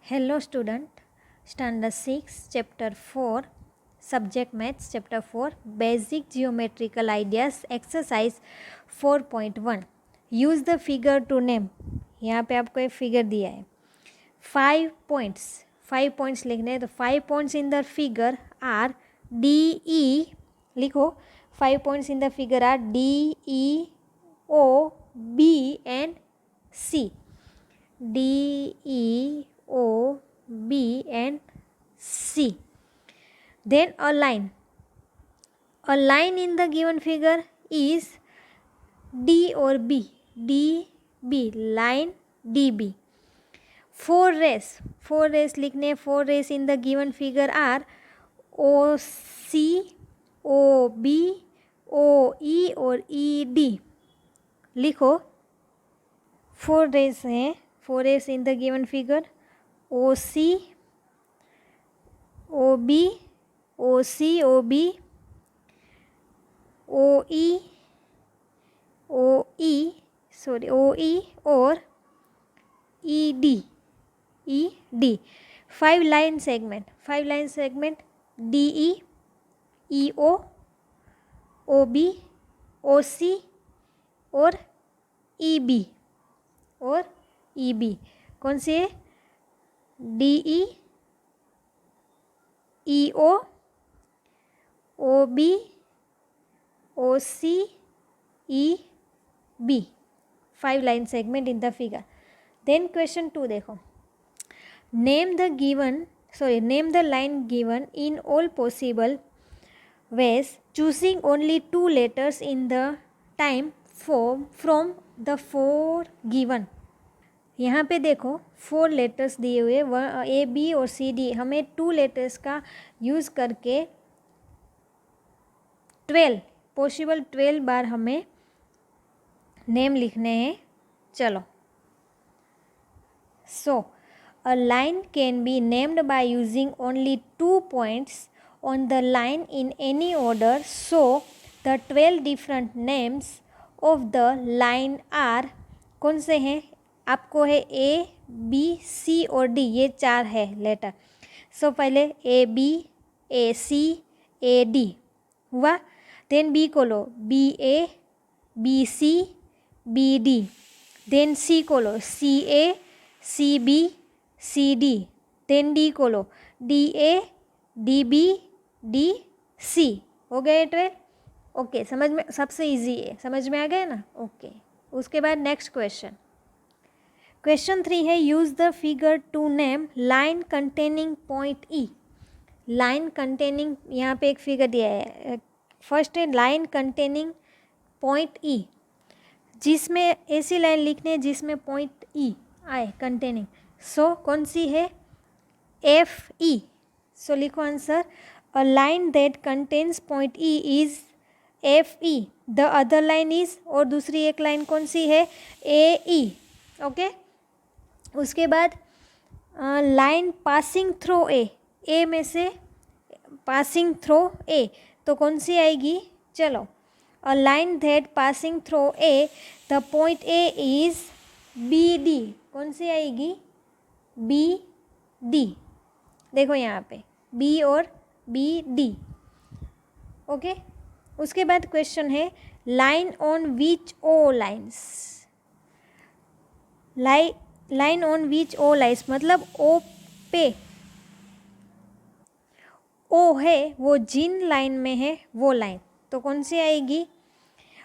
Hello student, standard 6 chapter 4 subject maths chapter 4 basic geometrical ideas exercise 4.1 use the figure to name। यहाँ पे आपको एक figure दिया है 5 पॉइंट्स लिखने हैं। तो 5 points in the figure are D E, लिखो 5 points in the figure are D E O B and C. D E O B and C. Then a line in the given figure is D or B, DB, line DB. 4 rays लिखने। 4 rays in the given figure are OC, OB, OE और ED। लिखो 4 rays हैं। 4 rays in the given figure OC, OB, OC, OB, OE, OE और ED। 5 line segment DE, EO, OB, OC और EB कौन सी है? DE, EO, OB, OC, EB। 5 line segment in the figure। Then question 2 देखो, name the line given in all possible ways choosing only 2 letters in the time form from the 4 given। यहाँ पे देखो 4 letters दिए हुए A B और C D. हमें 2 letters का use करके 12 बार हमें नेम लिखने हैं। चलो, so a line can be named by using only 2 points on the line in any order. So the 12 different names of the line are कौन से हैं? आपको है ए बी सी और डी, ये 4 है लेटर। सो पहले A B, A C, A D हुआ। देन बी को लो B A, B C, B D. Then C को लो C A, C B, C D. Then D को लो D A, D B, D C. हो गए 12? ओके, समझ में, सबसे इजी है, समझ में आ गया ना? ओके, उसके बाद नेक्स्ट क्वेश्चन 3 है use the figure to name line containing point E. Line containing, यहाँ पे एक फिगर दिया है। फर्स्ट है लाइन कंटेनिंग पॉइंट ई, जिसमें ऐसी लाइन लिखने है जिसमें पॉइंट ई आए कंटेनिंग। सो कौन सी है? F E. सो लिखो answer, a line that contains point E is F E. The other line is, और दूसरी एक लाइन कौन सी है? ए ई। ओके, उसके बाद लाइन पासिंग थ्रो ए में से पासिंग थ्रो ए, तो कौन सी आएगी? चलो, a line that passing through A the point A is B D. कौन सी आएगी? B D. देखो यहाँ पे बी और बी डी। ओके, उसके बाद क्वेश्चन है line on which O lines. Line on which O lines मतलब ओ पे ओ है, वो जिन लाइन में है वो लाइन, तो कौन सी आएगी?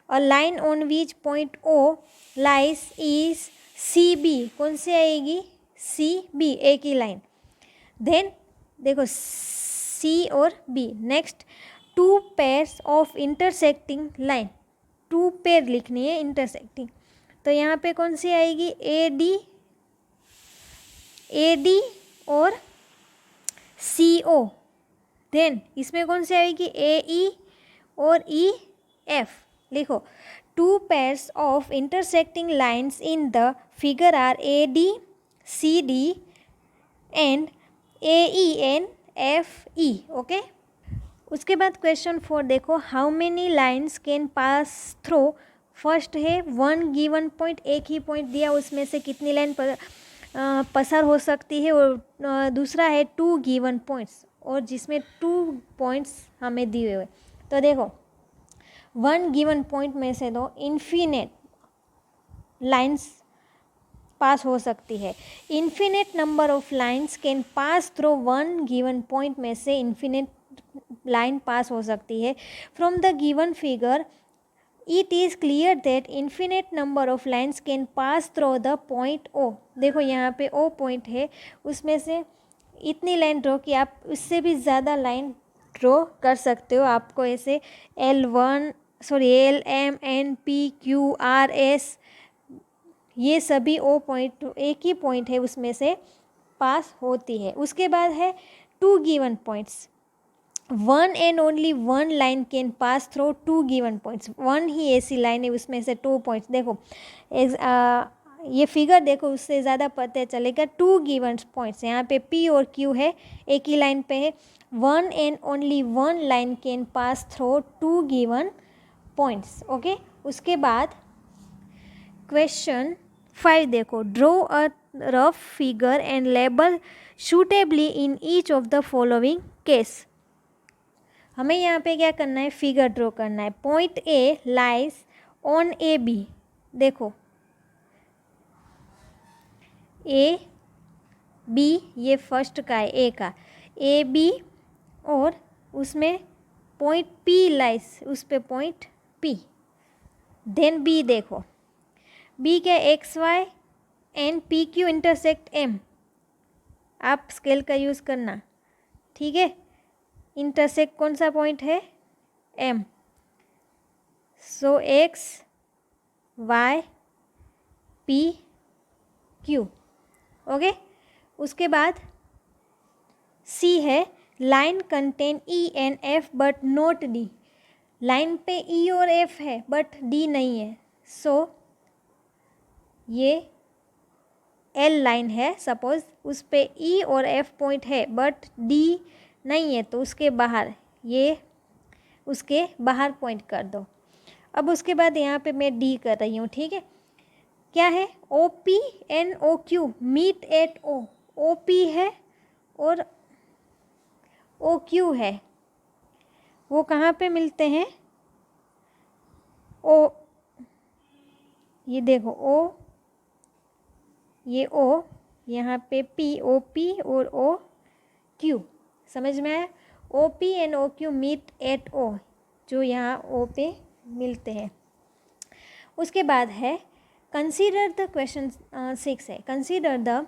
A line on which point O lies is C B. कौन सी आएगी? सी बी, एक ही लाइन। देन देखो सी और B. Next, 2 pairs of intersecting line. 2 pair लिखनी है इंटरसेक्टिंग, तो यहाँ पे कौन सी आएगी? ए डी और सी ओ। देन इसमें कौन सी आएगी? ए ई और ई एफ। लिखो 2 pairs of intersecting lines in the figure are A D, C D and A E and F E. Okay, उसके बाद क्वेश्चन 4 देखो, how many lines can pass through. First है 1 गिवन पॉइंट, एक ही पॉइंट दिया, उसमें से कितनी लाइन पसार हो सकती है, और दूसरा है 2 गिवन पॉइंट्स, और जिसमें 2 पॉइंट्स हमें दिए हुए। तो देखो 1 गिवन पॉइंट में से तो इन्फिनिट लाइन्स पास हो सकती है। Infinite number of lines can pass through 1 given point में से इन्फिनिट लाइन पास हो सकती है। From the given figure it is clear that infinite number of lines can pass through the point O. देखो यहाँ पे ओ पॉइंट है, उसमें से इतनी लाइन ड्रॉ कि आप उससे भी ज़्यादा लाइन ड्रॉ कर सकते हो। आपको ऐसे L1 N P Q R S ये सभी ओ पॉइंट, एक ही पॉइंट है उसमें से पास होती है। उसके बाद है 2 given points. 1 and only 1 line can pass through 2 given points. 1 ही ऐसी लाइन है उसमें से 2 पॉइंट्स। देखो ये फिगर देखो, उससे ज़्यादा पता चलेगा। 2 गिवन पॉइंट्स, यहाँ पे P और Q है, एक ही लाइन पे है। 1 and only 1 line can pass through 2 given points. Okay, उसके बाद क्वेश्चन 5 देखो, draw a rough figure and label suitably in each of the following case. हमें यहाँ पे क्या करना है, फिगर ड्रॉ करना है। Point A lies on A B. देखो ए बी, ये फर्स्ट का है, ए का, ए बी, और उसमें पॉइंट पी लाइज, उस पे पॉइंट पी। देन बी देखो, बी क्या, X Y and P Q intersect M. आप स्केल का यूज़ करना, ठीक है। इंटरसेक्ट कौन सा पॉइंट है, M. So X Y P Q. Okay, उसके बाद सी है, line contain E and F but not D. Line पे ई और एफ है बट डी नहीं है। सो ये एल लाइन है, सपोज उस पे ई और एफ पॉइंट है बट डी नहीं है, तो उसके बाहर, ये उसके बाहर पॉइंट कर दो। अब उसके बाद यहाँ पे मैं डी कर रही हूँ, ठीक है। क्या है, O P and O Q meet at O. O P है और ओ क्यू है, वो कहाँ पे मिलते हैं, ओ, ये देखो ओ, ये ओ, यहाँ पे पी, ओ पी और ओ क्यू, समझ में आया। O P and O Q meet at O, जो यहाँ ओ पे मिलते हैं। उसके बाद है कंसीडर द क्वेश्चन 6 है, consider the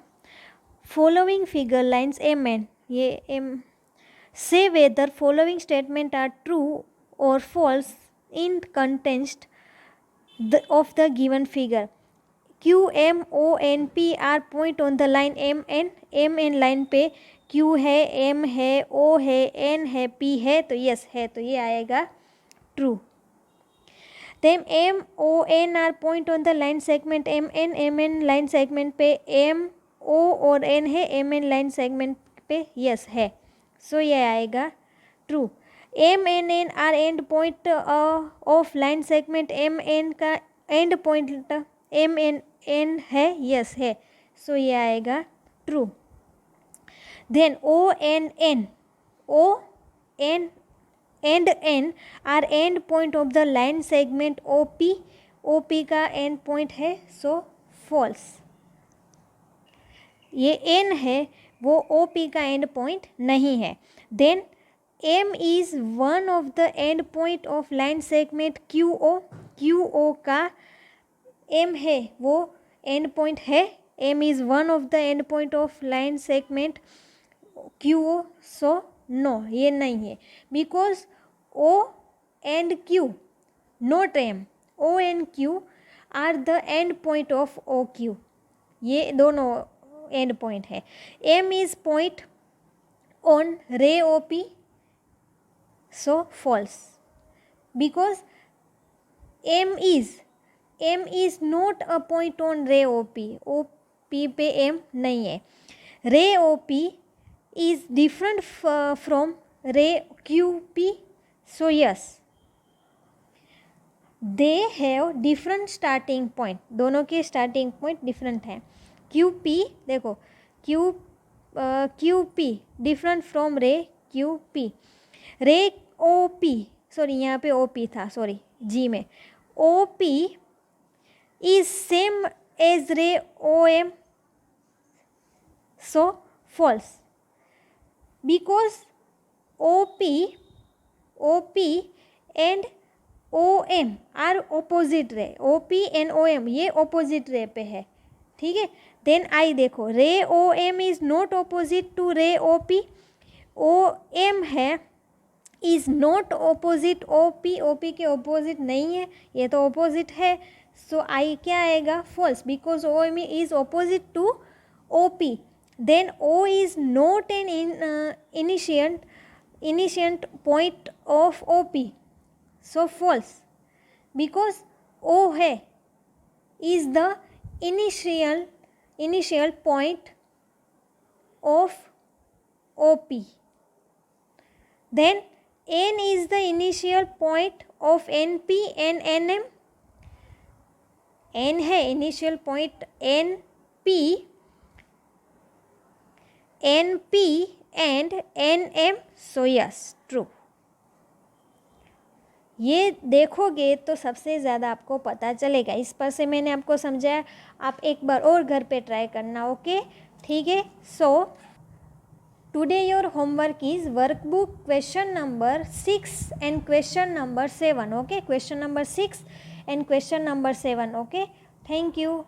following figure lines M N. ये एम से whether following statement are true और false in context of the given figure. Q M O N P R point on the line M N line पे Q है, M है, O है, N है, P है, तो yes है, तो ये आएगा true. Then M O N R point on the line segment M N line segment पे M O और N है, M N लाइन सेगमेंट पे यस है, सो ये आएगा true. M N N are end point of line segment M N का end point M N N है, yes है, सो ये आएगा true. Then O N N and N are end point of the line segment O P का end point है, सो false. ये N है, वो O P का एंड पॉइंट नहीं है। Then M is one of the end point of line segment QO का M है, वो end point है। M is one of the end point of line segment QO, so no, ये नहीं है, because O and Q not M, O and Q are the end point of OQ, ये दोनों end point है। M is point on ray OP, so false, because M is not a point on ray OP पे M नहीं है। ray OP is different from ray QP, so yes, they have different starting point, दोनों के starting point different हैं। Q P, देखो Q P different from रे Q P. रे O P, sorry यहाँ पे ओ पी था, सॉरी जी में, O P is same as ray O M, so false, because O P and O M are opposite ray, O P and O M ये opposite ray पे है, ठीक है। Then I देखो, ray O M is not opposite to ray O P, O M है is not opposite O P के opposite नहीं है, ये तो ऑपोजिट है, सो आई क्या आएगा, false, because O M is opposite to O P. Then O is not an इनिशिएंट point of O P, so false, because O है is the initial point of OP. Then N is the initial point of NP and NM. N है initial point NP and NM. So yes, true. ये देखोगे तो सबसे ज़्यादा आपको पता चलेगा। इस पर से मैंने आपको समझाया, आप एक बार और घर पे ट्राई करना, ओके, ठीक है। So today your homework is workbook question number 6 and question number 7, okay, question number 6 and question number 7, okay. Thank you.